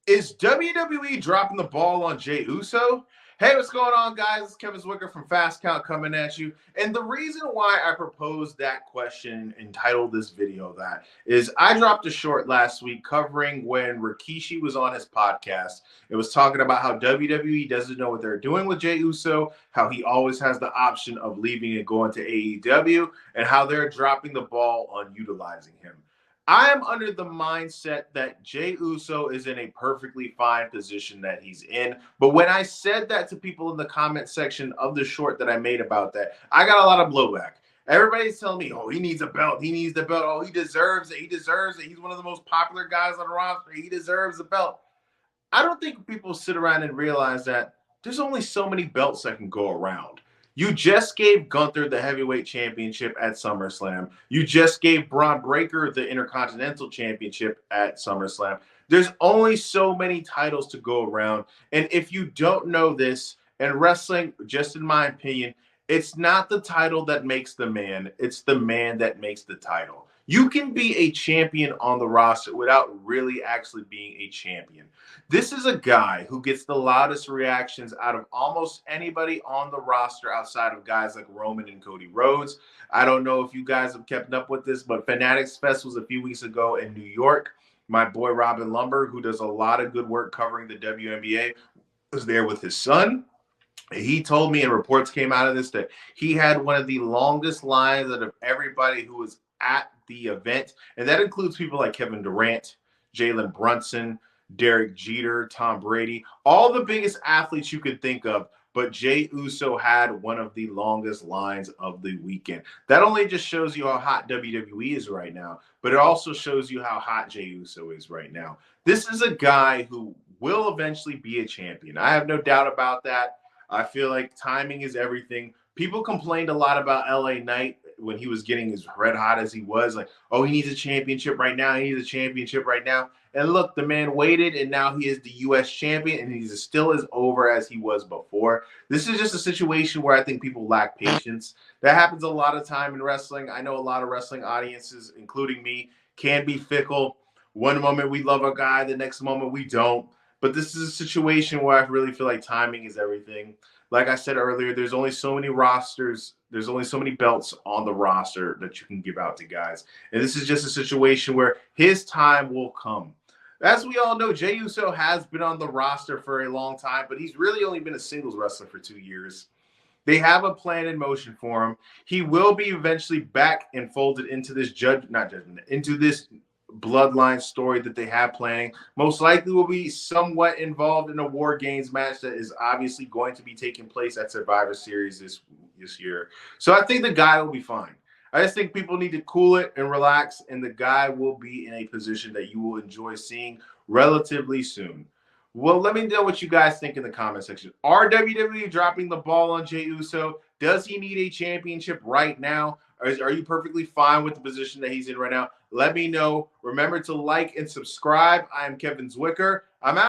Is WWE dropping the ball on Jey Uso? Hey, what's going on, guys? It's Kevin Zwicker from Fast Count coming at you. And the reason why I proposed that question and titled this video that is I dropped a short last week covering when Rikishi was on his podcast. It was talking about how WWE doesn't know what they're doing with Jey Uso, how he always has the option of leaving and going to AEW, and how they're dropping the ball on utilizing him. I am under the mindset that Jey Uso is in a perfectly fine position that he's in. But when I said that to people in the comment section of the short that I made about that, I got a lot of blowback. Everybody's telling me, oh, he needs a belt. He needs the belt. Oh, he deserves it. He deserves it. He's one of the most popular guys on the roster. He deserves the belt. I don't think people sit around and realize that there's only so many belts that can go around. You just gave Gunther the heavyweight championship at SummerSlam. You just gave Braun Breaker the Intercontinental Championship at SummerSlam. There's only so many titles to go around. And if you don't know this, and wrestling, just in my opinion, it's not the title that makes the man. It's the man that makes the title. You can be a champion on the roster without really actually being a champion. This is a guy who gets the loudest reactions out of almost anybody on the roster outside of guys like Roman and Cody Rhodes. I don't know if you guys have kept up with this, but Fanatics Fest was a few weeks ago in New York. My boy Robin Lumber, who does a lot of good work covering the WNBA, was there with his son. He told me, and reports came out of this, that he had one of the longest lines out of everybody who was at the event. And that includes people like Kevin Durant, Jalen Brunson, Derek Jeter, Tom Brady, all the biggest athletes you could think of. But Jey Uso had one of the longest lines of the weekend. That only just shows you how hot WWE is right now, but it also shows you how hot Jey Uso is right now. This is a guy who will eventually be a champion. I have no doubt about that. I feel like timing is everything. People complained a lot about LA Knight when he was getting as red hot as he was. Like, oh, he needs a championship right now. He needs a championship right now. And look, the man waited, and now he is the U.S. champion, and he's still as over as he was before. This is just a situation where I think people lack patience. That happens a lot of time in wrestling. I know a lot of wrestling audiences, including me, can be fickle. One moment we love a guy, the next moment we don't. But this is a situation where I really feel like timing is everything. Like I said earlier, there's only so many rosters. There's only so many belts on the roster that you can give out to guys. And this is just a situation where his time will come. As we all know, Jey Uso has been on the roster for a long time, but he's really only been a singles wrestler for 2 years. They have a plan in motion for him. He will be eventually back and folded into this into this bloodline story that they have planning. Most likely will be somewhat involved in a War Games match that is obviously going to be taking place at Survivor Series this year. So I think the guy will be fine. I just think people need to cool it and relax, and the guy will be in a position that you will enjoy seeing relatively soon. Well, let me know what you guys think in the comment section. Are WWE dropping the ball on Jey Uso? Does he need a championship right now? Or are you perfectly fine with the position that he's in right now? Let me know. Remember to like and subscribe. I am Kevin Zwicker. I'm out.